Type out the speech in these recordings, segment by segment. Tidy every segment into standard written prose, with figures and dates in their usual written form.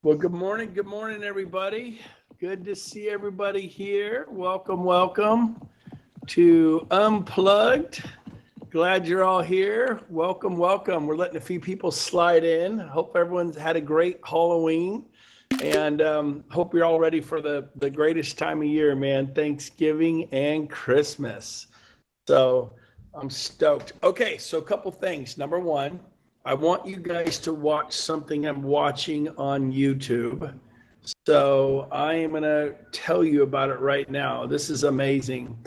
Well, good morning, everybody. Good to see everybody here. Welcome to Unplugged. Glad you're all here. Welcome. We're letting a few people slide in. Hope everyone's had a great Halloween, and hope you're all ready for the greatest time of year, man. Thanksgiving and Christmas. So I'm stoked. Okay, so a couple things. Number one, I want you guys to watch something I'm watching on YouTube. So I am going to tell you about it right now. This is amazing.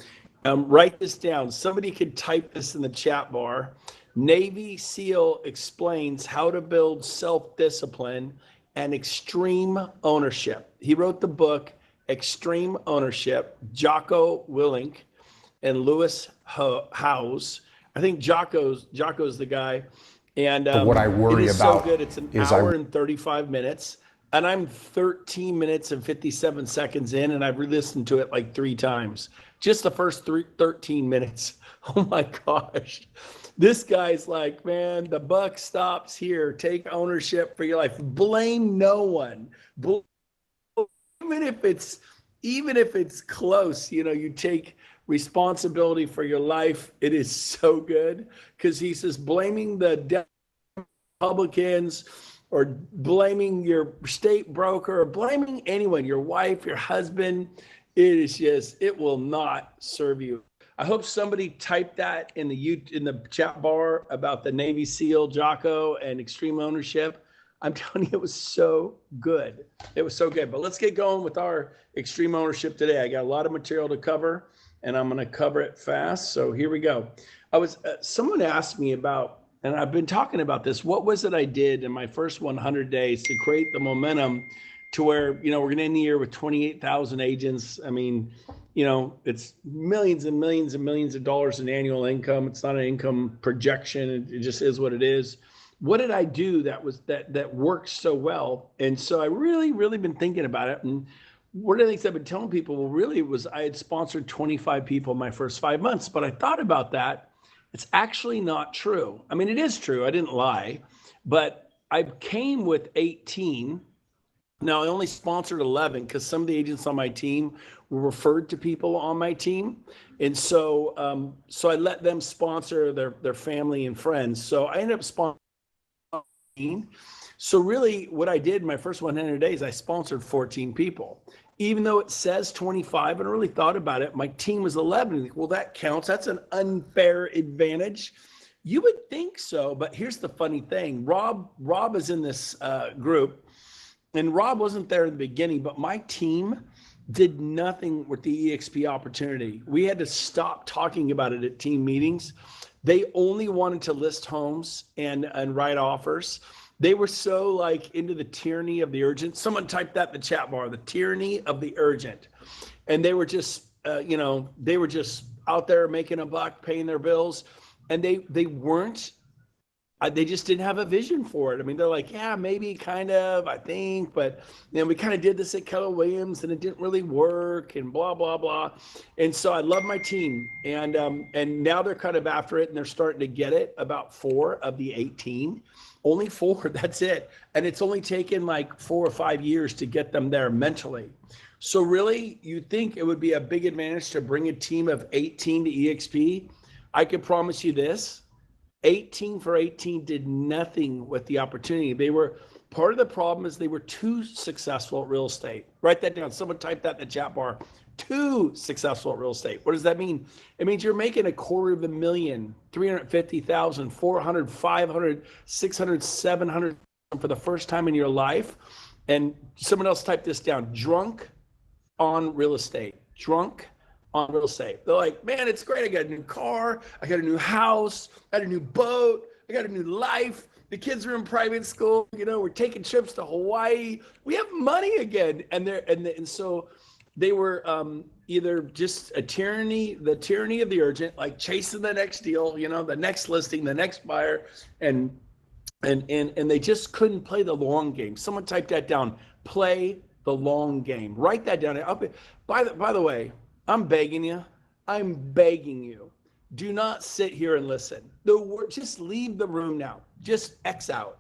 Write this down. Somebody could type this in the chat bar. Navy SEAL explains how to build self-discipline and extreme ownership. He wrote the book Extreme Ownership, Jocko Willink and Lewis Howes. I think Jocko's the guy. And what I worry it is about so good. It's an hour and 35 minutes. And I'm 13 minutes and 57 seconds in, and I've re-listened to it like 3 times. Just the first 13 minutes. Oh my gosh. This guy's like, man, the buck stops here. Take ownership for your life. Blame no one. Even if it's close, you take responsibility for your life. It is so good because he says blaming the Republicans or blaming your state broker or blaming anyone, your wife, your husband, it will not serve you. I hope somebody typed that in the chat bar about the Navy SEAL Jocko and extreme ownership. I'm telling you, it was so good. It was so good. But let's get going with our extreme ownership today. I got a lot of material to cover, and I'm going to cover it fast. So here we go. Someone asked me about, and I've been talking about this, what was it I did in my first 100 days to create the momentum to where, we're going to end the year with 28,000 agents. I mean, it's millions and millions and millions of dollars in annual income. It's not an income projection. It just is what it is. What did I do that worked so well? And so I really been thinking about it. And one of the things I've been telling people, well, really was I had sponsored 25 people in my first 5 months, but I thought about that. It's actually not true. I mean, it is true. I didn't lie, but I came with 18. Now I only sponsored 11 because some of the agents on my team were referred to people on my team. And so I let them sponsor their family and friends. So I ended up sponsoring. So really what I did in my first 100 days, I sponsored 14 people. Even though it says 25, and I really thought about it, my team was 11. Well, that counts. That's an unfair advantage. You would think so, but here's the funny thing. Rob is in this group, and Rob wasn't there in the beginning, but my team did nothing with the eXp opportunity. We had to stop talking about it at team meetings. They only wanted to list homes and write offers. They were so like into the tyranny of the urgent. Someone typed that in the chat bar, the tyranny of the urgent. And they were just, they were just out there making a buck, paying their bills. And they weren't, they just didn't have a vision for it. I mean, they're like, yeah, maybe kind of, I think, but we kind of did this at Keller Williams and it didn't really work and blah, blah, blah. And so I love my team. And now they're kind of after it and they're starting to get it. About 4 of the 18. Only 4, that's it. And it's only taken like 4 or 5 years to get them there mentally. So really, you think it would be a big advantage to bring a team of 18 to eXp? I can promise you this, 18 for 18 did nothing with the opportunity. Part of the problem is they were too successful at real estate. Write that down. Someone type that in the chat bar. Too successful at real estate. What does that mean? It means you're making $250,000, 350,000, 400, 500, 600, 700 for the first time in your life. And someone else typed this down. Drunk on real estate. Drunk on real estate. They're like, man, it's great. I got a new car. I got a new house. I got a new boat. I got a new life. The kids are in private school. We're taking trips to Hawaii. We have money again. And so they were either just the tyranny of the urgent, like chasing the next deal, the next listing, the next buyer, and they just couldn't play the long game. Someone typed that down. Play the long game. Write that down. By the way, I'm begging you. Do not sit here and listen. Just leave the room now. Just X out.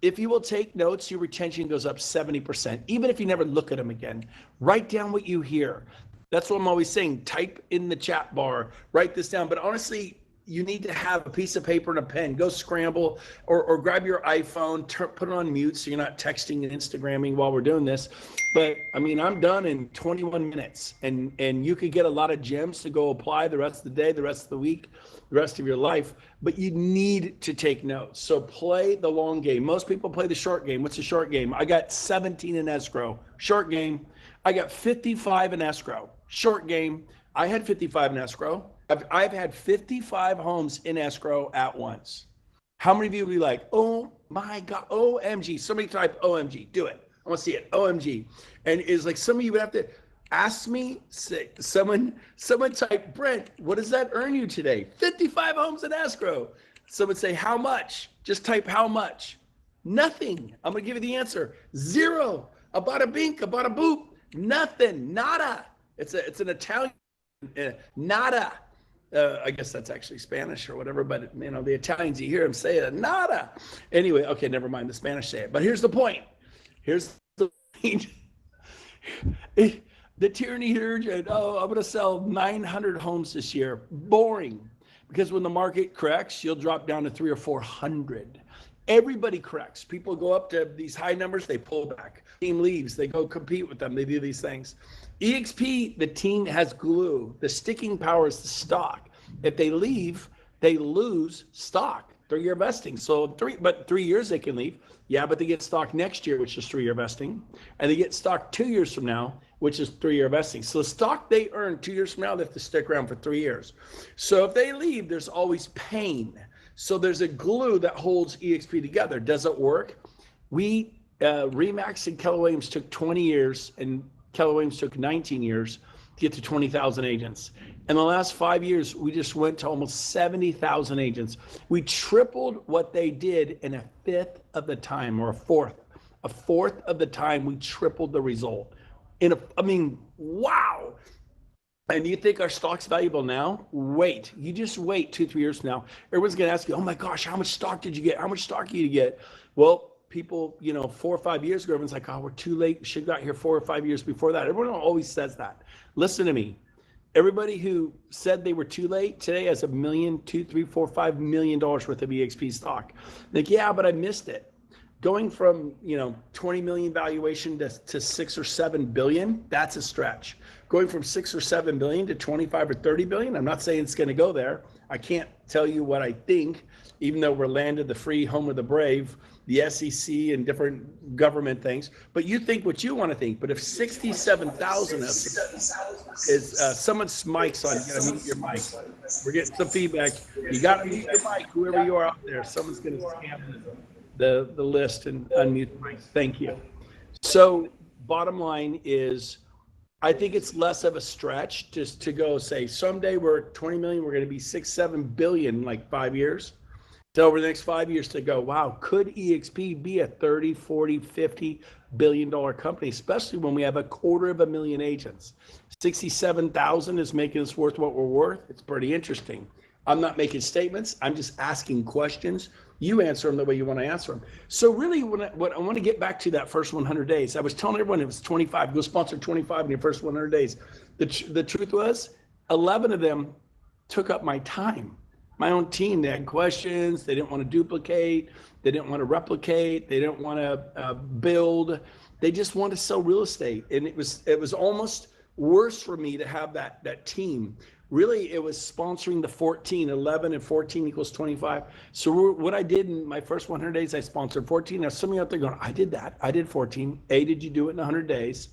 If you will take notes, your retention goes up 70%, even if you never look at them again. Write down what you hear. That's what I'm always saying. Type in the chat bar, write this down. But honestly, you need to have a piece of paper and a pen. Go scramble or grab your iPhone, put it on mute so you're not texting and Instagramming while we're doing this. But I mean, I'm done in 21 minutes, and you could get a lot of gems to go apply the rest of the day, the rest of the week, the rest of your life. But you need to take notes. So play the long game. Most people play the short game. What's the short game? I got 17 in escrow. Short game. I got 55 in escrow. Short game. I had 55 in escrow. I've had 55 homes in escrow at once. How many of you would be like, oh my God, OMG? Somebody type OMG. Do it. I want to see it. OMG. And it's like some of you would have to ask me, say, someone type, Brent, what does that earn you today? 55 homes in escrow. Someone say, how much? Just type how much. Nothing. I'm going to give you the answer. Zero. About a bink, about a boop. Nothing. Nada. It's an Italian. Nada. I guess that's actually Spanish or whatever, but you know, the Italians, you hear them say it, nada. Anyway, okay, never mind, the Spanish say it. But here's the point. Here's the point. The tyranny here, I'm going to sell 900 homes this year. Boring. Because when the market corrects, you'll drop down to 300 or 400. Everybody corrects. People go up to these high numbers, they pull back. Team leaves, they go compete with them, they do these things. eXp, the team has glue. The sticking power is the stock. If they leave, they lose stock. 3-year vesting. So 3 years they can leave. Yeah, but they get stock next year, which is 3-year vesting. And they get stock 2 years from now, which is 3-year vesting. So the stock they earn 2 years from now, they have to stick around for 3 years. So if they leave, there's always pain. So there's a glue that holds eXp together. Does it work? Remax and Keller Williams took 20 years and Keller Williams took 19 years to get to 20,000 agents. In the last 5 years, we just went to almost 70,000 agents. We tripled what they did in a fifth of the time, or a fourth of the time. We tripled the result. Wow. And you think our stock's valuable now? Wait, you just wait 2-3 years from now. Everyone's going to ask you, oh my gosh, how much stock did you get? How much stock did you get? Well, people, 4 or 5 years ago, everyone's like, oh, we're too late. We should have got here 4 or 5 years before that. Everyone always says that. Listen to me. Everybody who said they were too late today has $1 million, $2, $3, $4, $5 million worth of eXp stock. Like, yeah, but I missed it. Going from 20 million valuation to 6 or 7 billion, that's a stretch. Going from 6 or 7 billion to 25 or 30 billion, I'm not saying it's going to go there. I can't tell you what I think, even though we're landed the free home of the brave, the SEC and different government things. But you think what you want to think. But if 67,000 is someone's mic's on, you got to mute your mic. We're getting some feedback. You got to mute your mic, whoever you are out there. Someone's going to scam the list and unmute the mic. Thank you. So bottom line is, I think it's less of a stretch just to go say someday we're at 20 million, we're going to be 6-7 billion in like 5 years. So over the next 5 years to go, wow, could eXp be a 30, 40, 50 billion dollar company, especially when we have 250,000 agents. 67,000 is making us worth what we're worth. It's pretty interesting. I'm not making statements. I'm just asking questions. You answer them the way you want to answer them. So really, what I want to get back to that first 100 days, I was telling everyone it was 25. Go sponsor 25 in your first 100 days. The truth was, 11 of them took up my time. My own team, they had questions. They didn't want to duplicate. They didn't want to replicate. They didn't want to build. They just wanted to sell real estate. And it was almost worse for me to have that team. Really, it was sponsoring the 14, 11 and 14 equals 25. So what I did in my first 100 days, I sponsored 14. Now, some of you out there going, I did that. I did 14. A, did you do it in 100 days?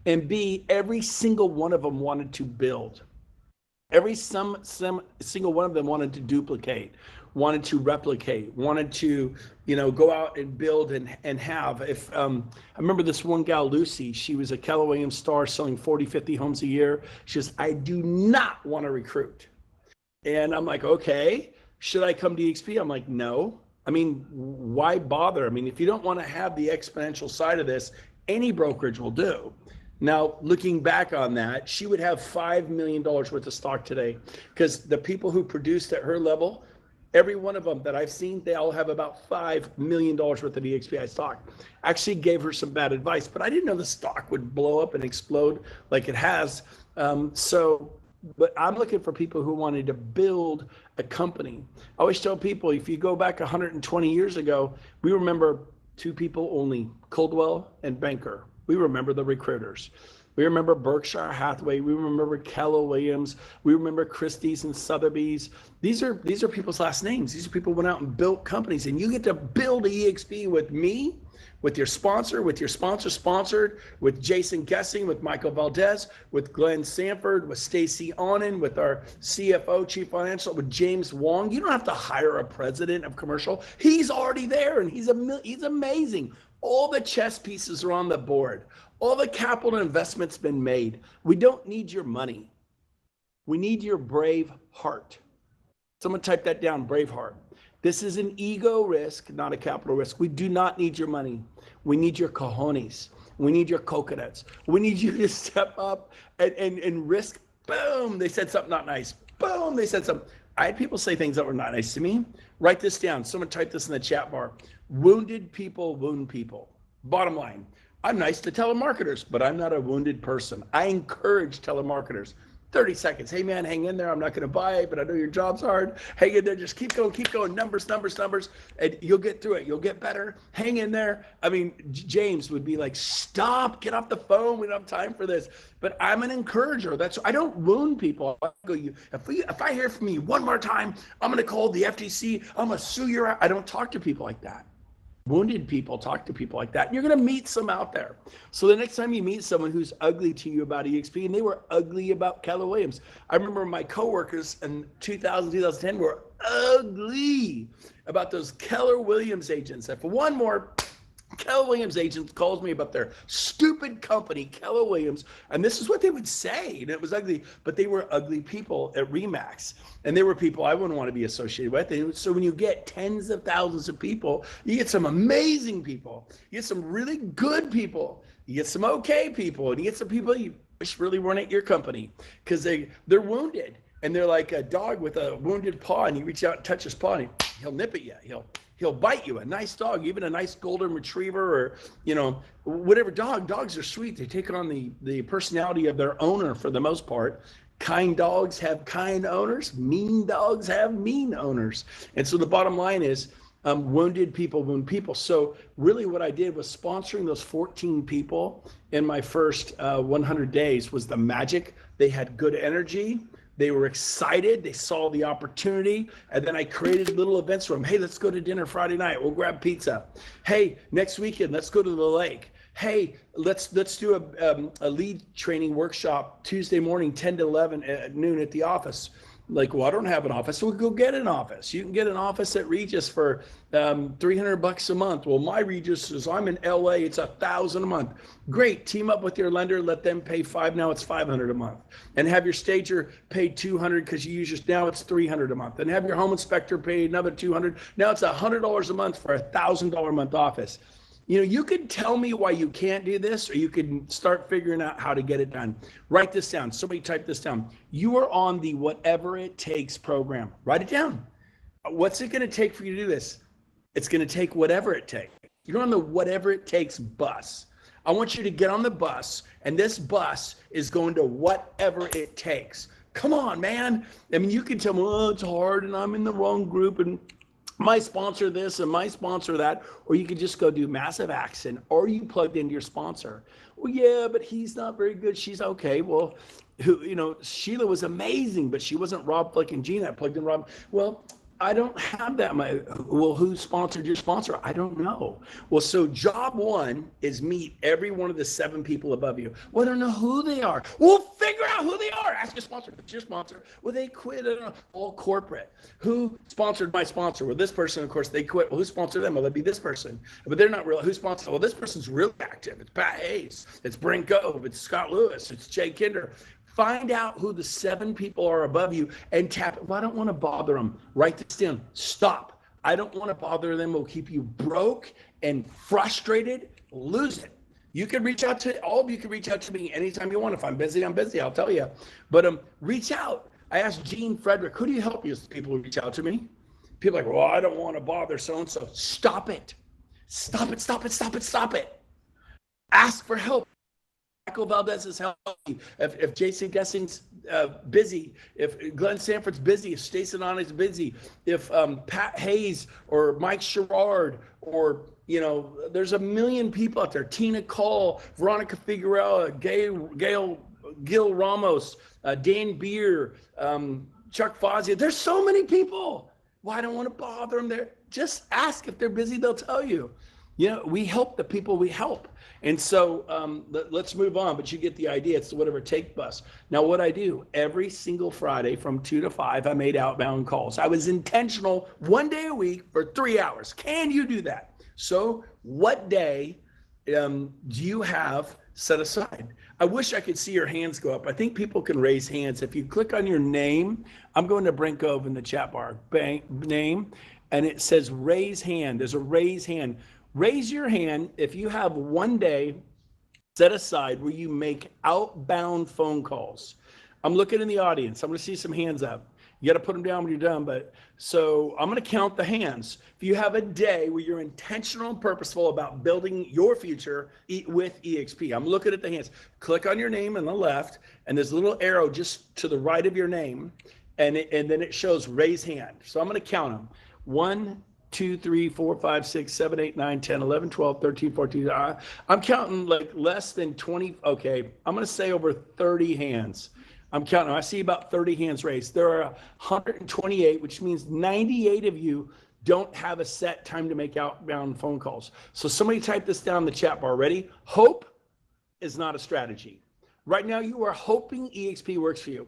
And B, every single one of them wanted to build. Some single one of them wanted to duplicate, wanted to replicate, wanted to, go out and build and have. I remember this one gal, Lucy, she was a Keller Williams star selling 40, 50 homes a year. She says, I do not want to recruit. And I'm like, okay, should I come to eXp? I'm like, no. I mean, why bother? I mean, if you don't want to have the exponential side of this, any brokerage will do. Now, looking back on that, she would have $5 million worth of stock today because the people who produced at her level, Every one of them that I've seen, they all have about $5 million worth of eXp stock. Actually gave her some bad advice, but I didn't know the stock would blow up and explode like it has. But I'm looking for people who wanted to build a company. I always tell people, if you go back 120 years ago, we remember two people only, Coldwell and Banker. We remember the recruiters. We remember Berkshire Hathaway. We remember Keller Williams. We remember Christie's and Sotheby's. These are people's last names. These are people who went out and built companies. And you get to build a eXp with me, with your sponsor sponsored, with Jason Gessing, with Michael Valdez, with Glenn Sanford, with Stacy Onen, with our CFO, Chief Financial, with James Wong. You don't have to hire a president of commercial. He's already there, and he's amazing. All the chess pieces are on the board. All the capital investment's been made. We don't need your money. We need your brave heart. Someone type that down, brave heart. This is an ego risk, not a capital risk. We do not need your money. We need your cojones. We need your coconuts. We need you to step up and risk. Boom, they said something not nice. Boom, they said something. I had people say things that were not nice to me. Write this down. Someone type this in the chat bar. Wounded people wound people. Bottom line, I'm nice to telemarketers, but I'm not a wounded person. I encourage telemarketers. 30 seconds. Hey man, hang in there. I'm not going to buy it, but I know your job's hard. Hang in there. Just keep going. Numbers. And you'll get through it. You'll get better. Hang in there. I mean, James would be like, stop, get off the phone. We don't have time for this. But I'm an encourager. I don't wound people. I go, if I hear from you one more time, I'm going to call the FTC. I'm going to sue you. I don't talk to people like that. Wounded people talk to people like that. And you're going to meet some out there. So the next time you meet someone who's ugly to you about eXp, and they were ugly about Keller Williams. I remember my coworkers in 2000, 2010 were ugly about those Keller Williams agents. If one more Keller Williams agent calls me about their stupid company, Keller Williams, and this is what they would say, and it was ugly, but they were ugly people at Remax, and they were people I wouldn't want to be associated with. And so when you get tens of thousands of people, you get some amazing people, you get some really good people, you get some okay people, and you get some people you wish really weren't at your company because they're wounded, and they're like a dog with a wounded paw, and you reach out and touch his paw, and he'll nip at you. He'll bite you. A nice dog, even a nice golden retriever, or whatever dog. Dogs are sweet. They take on the personality of their owner for the most part. Kind dogs have kind owners. Mean dogs have mean owners. And so the bottom line is, wounded people wound people. So really what I did was sponsoring those 14 people in my first 100 days was the magic. They had good energy. They were excited. They saw the opportunity. And then I created little events for them. Hey, let's go to dinner Friday night. We'll grab pizza. Hey, next weekend, let's go to the lake. Hey, let's do a lead training workshop Tuesday morning, 10 to 11 at noon at the office. Like, well, I don't have an office. So we'll go get an office. You can get an office at Regis for $300 a month. Well, my Regis is, I'm in LA. It's $1,000 a month. Great. Team up with your lender. Let them pay $5. Now it's $500 a month. And have your stager pay $200 because you use now it's $300 a month. And have your home inspector pay another $200. Now it's $100 a month for $1,000 a month office. You can tell me why you can't do this, or you can start figuring out how to get it done. Write this down. Somebody type this down. You are on the Whatever It Takes program. Write it down. What's it going to take for you to do this? It's going to take whatever it takes. You're on the Whatever It Takes bus. I want you to get on the bus, and this bus is going to whatever it takes. Come on, man. I mean, you can tell me, oh, it's hard, and I'm in the wrong group, and my sponsor this and my sponsor that, or you could just go do massive action, or you plugged into your sponsor. Well, yeah, but he's not very good. She's okay. Well, Sheila was amazing, but she wasn't Rob Flick and Gina. I plugged in Rob. Well, I don't have that. Who sponsored your sponsor? I don't know. Well, so job one is meet every one of the 7 people above you. Well, I don't know who they are. Well, figure out who they are. Ask your sponsor. What's your sponsor? Well, they quit. I don't know. All corporate. Who sponsored my sponsor? Well, this person, of course, they quit. Well, who sponsored them? Well, that'd be this person. But they're not real. Who sponsored? Well, this person's really active. It's Pat Hayes. It's Brent Gove. It's Scott Lewis. It's Jay Kinder. Find out who the 7 people are above you and tap it. Well, I don't want to bother them. Write this down. Stop. I don't want to bother them. It will keep you broke and frustrated. Lose it. You can reach out to, all of you can reach out to me anytime you want. If I'm busy, I'll tell you. But reach out. I asked Gene Frederick, who do you help you? People who reach out to me. People are like, well, I don't want to bother so-and-so. Stop it. Stop it, stop it, stop it, stop it. Ask for help. Michael Valdez is helping. If Jason Gessing's busy, if Glenn Sanford's busy, if Stacey Nani's busy, if Pat Hayes or Mike Sherrard or, there's a million people out there. Tina Cole, Veronica Figueroa, Gil Ramos, Dan Beer, Chuck Fazio. There's so many people. Well, I don't want to bother them there. Just ask. If they're busy, they'll tell you. We help the people we help. And so let's move on, but you get the idea. It's the Whatever It Takes bus. Now, what I do every single Friday from 2 to 5, I made outbound calls. I was intentional 1 day a week for 3 hours. Can you do that? So what day do you have set aside? I wish I could see your hands go up. I think people can raise hands. If you click on your name, I'm going to Brent Gove in the chat bar, name, and it says raise hand. There's a raise hand. Raise your hand if you have 1 day set aside where you make outbound phone calls. I'm looking in the audience. I'm going to see some hands up. You got to put them down when you're done. But so I'm going to count the hands. If you have a day where you're intentional and purposeful about building your future with eXp, I'm looking at the hands. Click on your name on the left, and there's a little arrow just to the right of your name, and then it shows raise hand. So I'm going to count them. 1, 2, 3, 4, 5, 6, 7, 8, 9, 10, 11, 12, 13, 14. I'm counting like less than 20. Okay, I'm going to say over 30 hands. I'm counting. I see about 30 hands raised. There are 128, which means 98 of you don't have a set time to make outbound phone calls. So somebody type this down in the chat bar. Ready? Hope is not a strategy. Right now, you are hoping eXp works for you.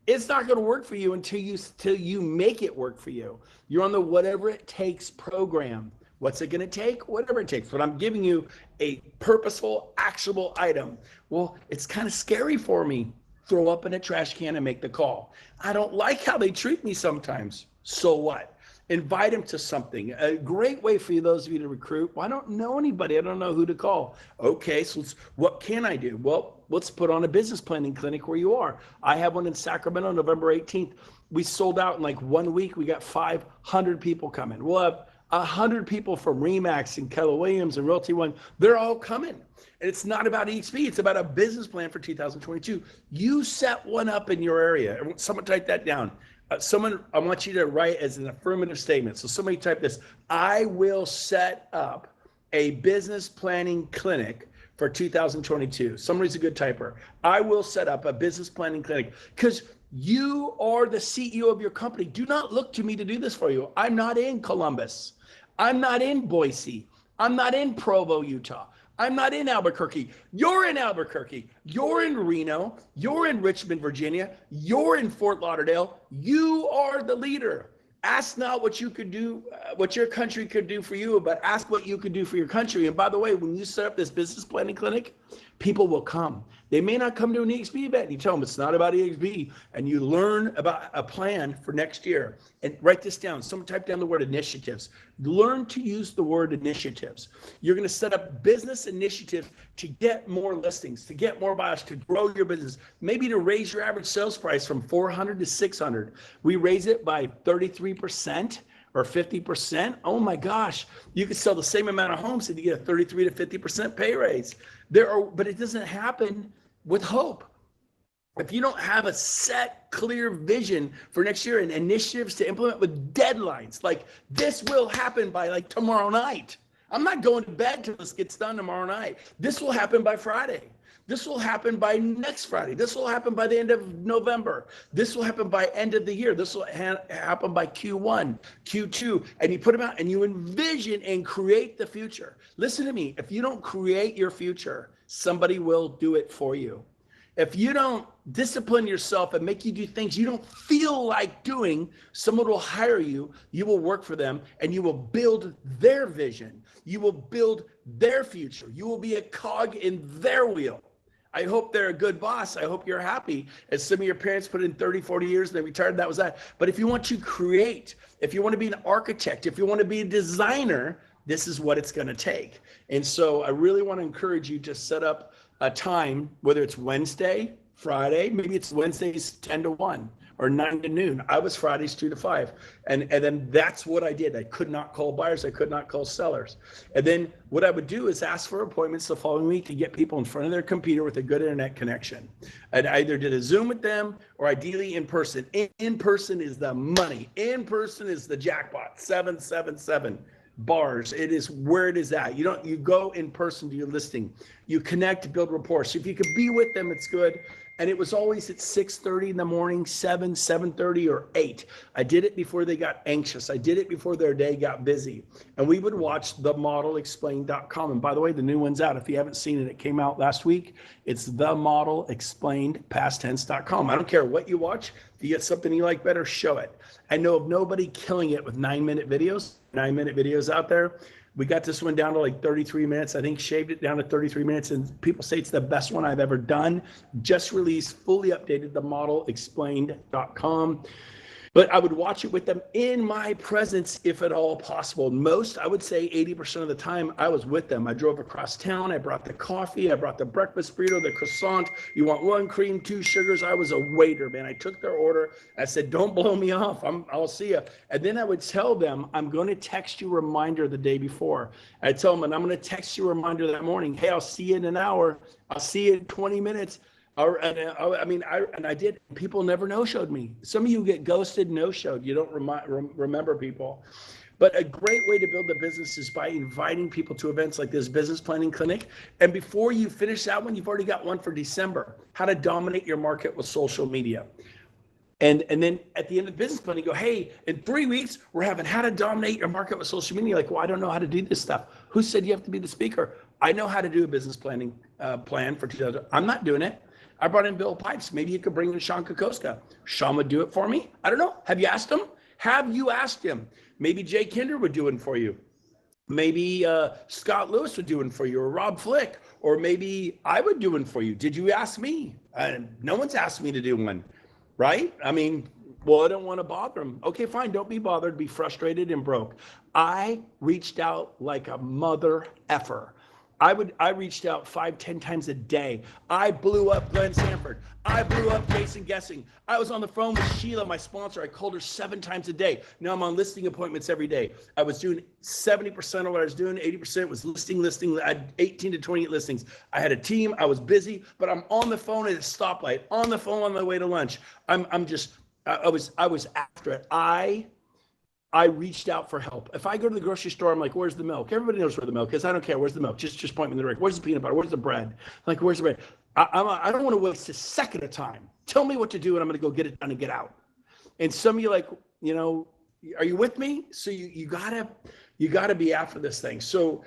It's not going to work for you until you make it work for you. You're on the Whatever It Takes program. What's it going to take? Whatever it takes. But I'm giving you a purposeful, actionable item. Well, it's kind of scary for me. Throw up in a trash can and make the call. I don't like how they treat me sometimes. So what? Invite them to something. A great way for you, those of you to recruit. Well, I don't know anybody. I don't know who to call. Okay, so what can I do? Well, let's put on a business planning clinic where you are. I have one in Sacramento, November 18th. We sold out in like 1 week. We got 500 people coming. We'll have 100 people from Remax and Keller Williams and Realty One. They're all coming. And it's not about eXp. It's about a business plan for 2022. You set one up in your area. Someone type that down. I want you to write as an affirmative statement. So somebody type this: I will set up a business planning clinic for 2022. Somebody's a good typer. I will set up a business planning clinic, because you are the CEO of your company. Do not look to me to do this for you. I'm not in Columbus. I'm not in Boise. I'm not in Provo, Utah. I'm not in Albuquerque. You're in Albuquerque. You're in Reno. You're in Richmond, Virginia. You're in Fort Lauderdale. You are the leader. Ask not what you could do, what your country could do for you, but ask what you could do for your country. And by the way, when you set up this business planning clinic, people will come. They may not come to an eXp event. You tell them it's not about eXp, and you learn about a plan for next year. And write this down. Someone type down the word initiatives. Learn to use the word initiatives. You're going to set up business initiatives to get more listings, to get more buyers, to grow your business, maybe to raise your average sales price from 400 to 600. We raise it by 33%. Or 50%, oh my gosh, you could sell the same amount of homes and you get a 33 to 50% pay raise. But it doesn't happen with hope. If you don't have a set, clear vision for next year and initiatives to implement with deadlines, like this will happen by like tomorrow night. I'm not going to bed till this gets done tomorrow night. This will happen by Friday. This will happen by next Friday. This will happen by the end of November. This will happen by end of the year. This will happen by Q1, Q2. And you put them out and you envision and create the future. Listen to me. If you don't create your future, somebody will do it for you. If you don't discipline yourself and make you do things you don't feel like doing, someone will hire you, you will work for them, and you will build their vision. You will build their future. You will be a cog in their wheel. I hope they're a good boss. I hope you're happy. As some of your parents put in 30, 40 years, and they retired, that was that. But if you want to create, if you want to be an architect, if you want to be a designer, this is what it's going to take. And so I really want to encourage you to set up a time, whether it's Wednesday, Friday, maybe it's Wednesdays 10 to 1, or 9 to noon. I was Fridays 2 to 5. And then that's what I did. I could not call buyers. I could not call sellers. And then what I would do is ask for appointments the following week to get people in front of their computer with a good internet connection. And I either did a Zoom with them or ideally in person. In person is the money. In person is the jackpot. 777 bars. It is where it is at. You go in person to your listing. You connect, build rapport. So if you could be with them, it's good. And it was always at 6:30 in the morning, 7:30, or 8. I did it before they got anxious. I did it before their day got busy. And we would watch themodelexplained.com. And by the way, the new one's out. If you haven't seen it, it came out last week. It's themodelexplainedpasttense.com. I don't care what you watch. If you get something you like better, show it. I know of nobody killing it with 9-minute videos. 9-minute videos out there. We got this one down to like 33 minutes. I think shaved it down to 33 minutes. And people say it's the best one I've ever done. Just released, fully updated, themodelexplained.com. But I would watch it with them in my presence, if at all possible. Most, I would say 80% of the time, I was with them. I drove across town. I brought the coffee. I brought the breakfast burrito, the croissant. You want 1 cream, 2 sugars? I was a waiter, man. I took their order. I said, don't blow me off. I'll see you. And then I would tell them, I'm going to text you a reminder the day before. I tell them, and I'm going to text you a reminder that morning. Hey, I'll see you in an hour. I'll see you in 20 minutes. I did. People never no-showed me. Some of you get ghosted, no-showed. You don't remember people. But a great way to build a business is by inviting people to events like this business planning clinic. And before you finish that one, you've already got one for December. How to dominate your market with social media. And then at the end of the business plan, you go, hey, in 3 weeks, we're having how to dominate your market with social media. Like, well, I don't know how to do this stuff. Who said you have to be the speaker? I know how to do a business planning plan for 2000. I'm not doing it. I brought in Bill Pipes. Maybe you could bring in Sean Kokoska. Sean would do it for me. I don't know. Have you asked him? Have you asked him? Maybe Jay Kinder would do it for you. Maybe Scott Lewis would do it for you, or Rob Flick, or maybe I would do it for you. Did you ask me? No one's asked me to do one, right? I mean, well, I don't want to bother him. Okay, fine. Don't be bothered. Be frustrated and broke. I reached out like a mother effer. I reached out 5-10 times a day. I blew up Glenn Sanford. I blew up Jason Gessing. I was on the phone with Sheila, my sponsor. I called her 7 times a day. Now I'm on listing appointments every day. I was doing 70% of what I was doing. 80% was listing. I had 18 to 28 listings. I had a team. I was busy, but I'm on the phone at a stoplight, on the phone on my way to lunch. I was after it. I reached out for help. If I go to the grocery store, I'm like, where's the milk? Everybody knows where the milk is. I don't care. Where's the milk? Just point me in the right. Where's the peanut butter? Where's the bread? Like, where's the bread? I don't want to waste a second of time. Tell me what to do, and I'm going to go get it done and get out. And some of you like, are you with me? So you gotta be after this thing. So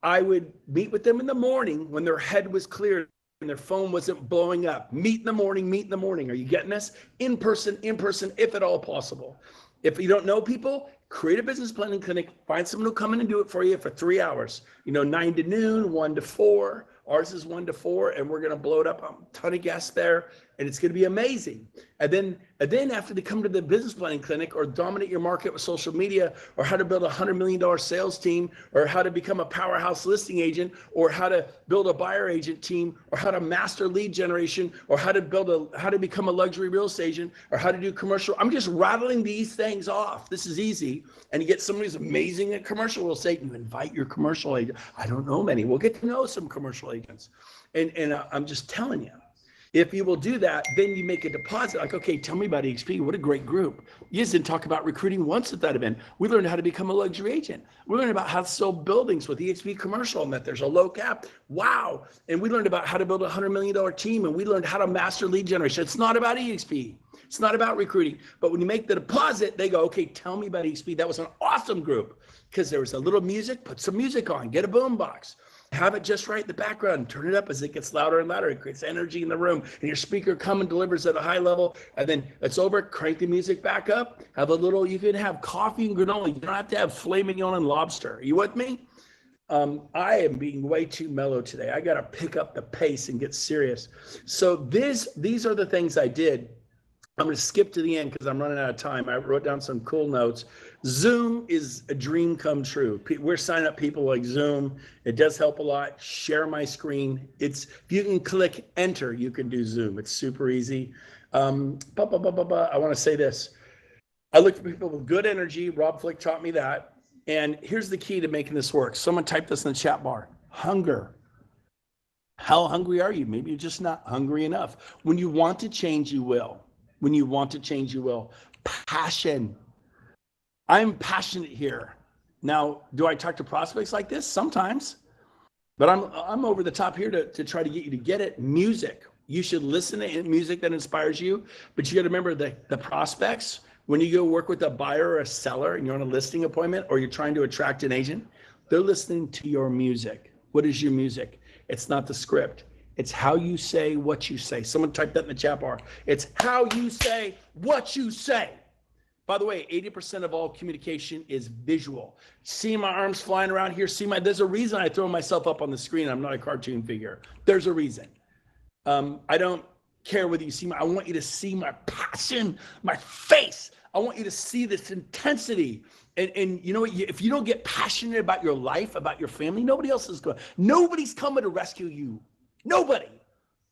I would meet with them in the morning when their head was clear and their phone wasn't blowing up. Meet in the morning. Are you getting this? In person, if at all possible. If you don't know people, create a business planning clinic, find someone who'll come in and do it for you for 3 hours. 9 to noon, 1 to 4. Ours is 1 to 4, and we're going to blow it up. A ton of guests there, and it's going to be amazing. And then after they come to the business planning clinic, or dominate your market with social media, or how to build a $100 million sales team, or how to become a powerhouse listing agent, or how to build a buyer agent team, or how to master lead generation, or how to become a luxury real estate agent, or how to do commercial. I'm just rattling these things off. This is easy. And you get somebody who's amazing at commercial real estate, and you invite your commercial agent. I don't know many. We'll get to know some commercial agents. And I'm just telling you, if you will do that, then you make a deposit. Like, okay, tell me about eXp. What a great group. You just didn't talk about recruiting once at that event. We learned how to become a luxury agent. We learned about how to sell buildings with eXp commercial, and that there's a low cap. Wow. And we learned about how to build a $100 million team, and we learned how to master lead generation. It's not about eXp. It's not about recruiting. But when you make the deposit, they go, okay, tell me about eXp. That was an awesome group, because there was a little music. Put some music on. Get a boom box. Have it just right in the background. Turn it up as it gets louder and louder. It creates energy in the room, and your speaker comes and delivers at a high level. And then it's over. Crank the music back up. You can have coffee and granola. You don't have to have filet mignon and lobster. Are you with me? I am being way too mellow today. I got to pick up the pace and get serious. So these are the things I did. I'm going to skip to the end because I'm running out of time. I wrote down some cool notes. Zoom is a dream come true. We're signing up people like Zoom. It does help a lot. Share my screen. If you can click enter, you can do Zoom. It's super easy. I want to say this. I look for people with good energy. Rob Flick taught me that. And here's the key to making this work. Someone typed this in the chat bar. Hunger. How hungry are you? Maybe you're just not hungry enough. When you want to change, you will. When you want to change, you will. Passion. I'm passionate here. Now, do I talk to prospects like this? Sometimes. But I'm over the top here to try to get you to get it. Music. You should listen to music that inspires you. But you got to remember the prospects. When you go work with a buyer or a seller and you're on a listing appointment or you're trying to attract an agent, they're listening to your music. What is your music? It's not the script. It's how you say what you say. Someone typed that in the chat bar. It's how you say what you say. By the way, 80% of all communication is visual. See my arms flying around here. There's a reason I throw myself up on the screen. I'm not a cartoon figure. There's a reason. I don't care whether you see I want you to see my passion, my face. I want you to see this intensity. And you know what? If you don't get passionate about your life, about your family, nobody's coming to rescue you. Nobody.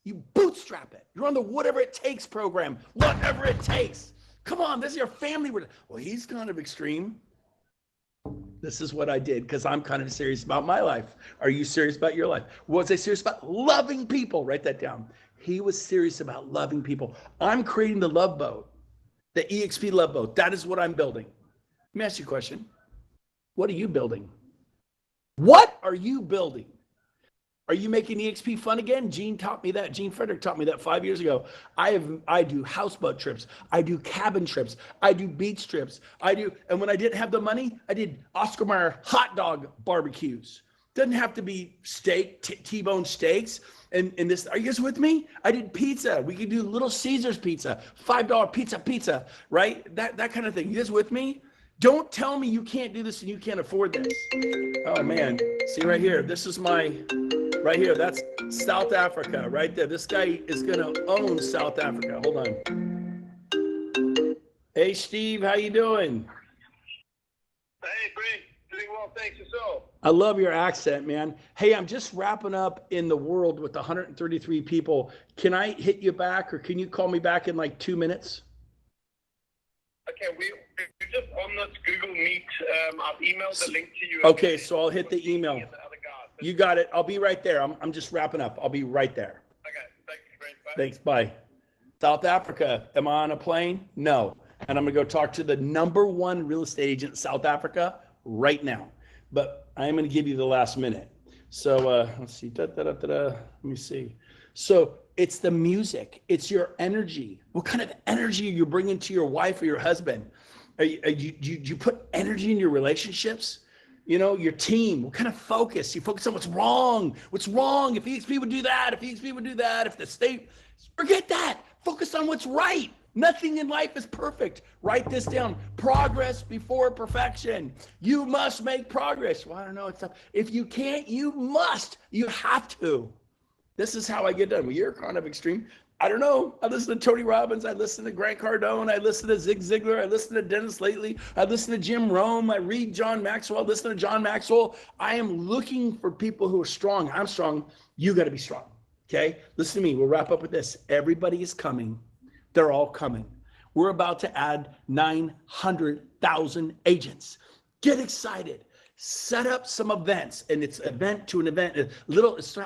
You bootstrap it. You're on the whatever it takes program. Whatever it takes. Come on, this is your family. Well, he's kind of extreme. This is what I did because I'm kind of serious about my life. Are you serious about your life? Was I serious about loving people? Write that down. He was serious about loving people. I'm creating the love boat, the eXp love boat. That is what I'm building. Let me ask you a question. What are you building? What are you building? Are you making eXp fun again? Gene taught me that. Gene Frederick taught me that 5 years ago. I do houseboat trips. I do cabin trips. I do beach trips. And when I didn't have the money, I did Oscar Mayer hot dog barbecues. Doesn't have to be steak, T-bone steaks. And this, are you guys with me? I did pizza. We could do Little Caesars pizza, $5 pizza, right? That kind of thing. You guys with me? Don't tell me you can't do this and you can't afford this. Oh man, see right here. This is right here. That's South Africa right there. This guy is gonna own South Africa. Hold on. Hey Steve, how you doing? Hey Brent, doing well, thanks. Yourself? I love your accent, man. Hey, I'm just wrapping up in the world with 133 people. Can I hit you back or can you call me back in like 2 minutes? Okay, we're just on this Google Meet. I've emailed the link to you. Okay, so I'll hit the email. You got it. I'll be right there. I'm just wrapping up. I'll be right there. Okay, thanks, Brent. Bye. Thanks, bye. South Africa, am I on a plane? No. And I'm going to go talk to the #1 real estate agent in South Africa right now. But I am going to give you the last minute. So let's see. Let me see. So it's the music. It's your energy. What kind of energy are you bringing to your wife or your husband? Do you put energy in your relationships? You know, your team, what kind of focus? You focus on what's wrong. What's wrong? If eXp would do that, if eXp would do that, if the state, forget that. Focus on what's right. Nothing in life is perfect. Write this down. Progress before perfection. You must make progress. Well, I don't know. It's tough. If you can't, you must. You have to. This is how I get done. Well, you're kind of extreme. I don't know. I listen to Tony Robbins. I listen to Grant Cardone. I listen to Zig Ziglar. I listen to Dennis Lately. I listen to Jim Rome. I read John Maxwell. I listen to John Maxwell. I am looking for people who are strong. I'm strong. You got to be strong. Okay? Listen to me. We'll wrap up with this. Everybody is coming. They're all coming. We're about to add 900,000 agents. Get excited. Set up some events. And it's event to an event.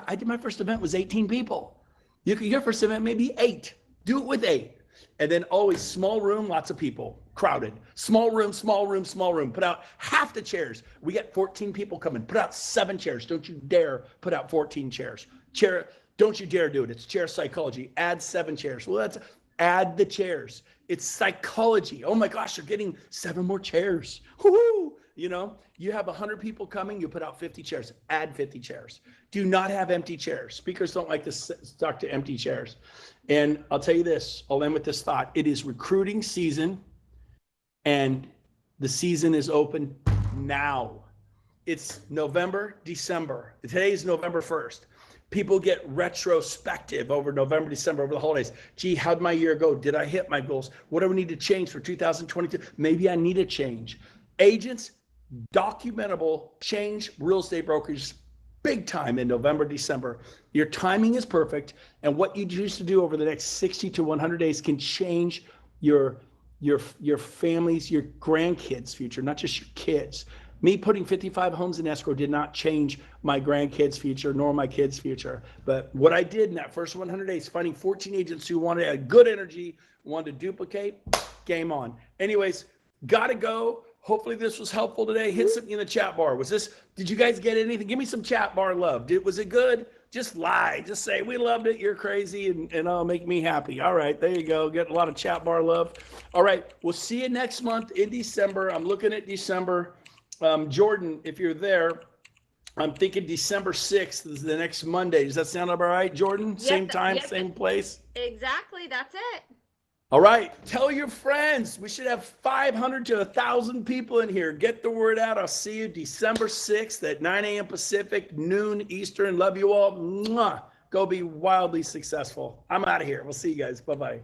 I did my first event was 18 people. Your first event may be 8. Do it with 8. And then always small room, lots of people, crowded. Small room, small room, small room. Put out half the chairs. We got 14 people coming. Put out 7 chairs. Don't you dare put out 14 chairs. Don't you dare do it. It's chair psychology. Add 7 chairs. Well, add the chairs. It's psychology. Oh my gosh, you're getting 7 more chairs. Woo-hoo! You know, you have 100 people coming, you put out 50 chairs, add 50 chairs. Do not have empty chairs. Speakers don't like to talk to empty chairs. And I'll tell you this, I'll end with this thought. It is recruiting season and the season is open now. It's November, December. Today is November 1st. People get retrospective over November, December, over the holidays. Gee, how'd my year go? Did I hit my goals? What do we need to change for 2022? Maybe I need a change. Agents, documentable change real estate brokers big time in November, December. Your timing is perfect. And what you choose to do over the next 60 to 100 days can change your family's, your grandkids' future, not just your kids. Me putting 55 homes in escrow did not change my grandkids' future nor my kids' future. But what I did in that first 100 days, finding 14 agents who wanted a good energy, wanted to duplicate, game on. Anyways, gotta go. Hopefully this was helpful today. Hit something in the chat bar. Did you guys get anything? Give me some chat bar love. Was it good? Just lie. Just say, we loved it. You're crazy. And it'll make me happy. All right. There you go. Get a lot of chat bar love. All right. We'll see you next month in December. I'm looking at December. Jordan, if you're there, I'm thinking December 6th is the next Monday. Does that sound all right, Jordan? Yes, Same time, yes, same place? Exactly. That's it. All right. Tell your friends. We should have 500 to 1,000 people in here. Get the word out. I'll see you December 6th at 9 a.m. Pacific, noon Eastern. Love you all. Mwah. Go be wildly successful. I'm out of here. We'll see you guys. Bye-bye.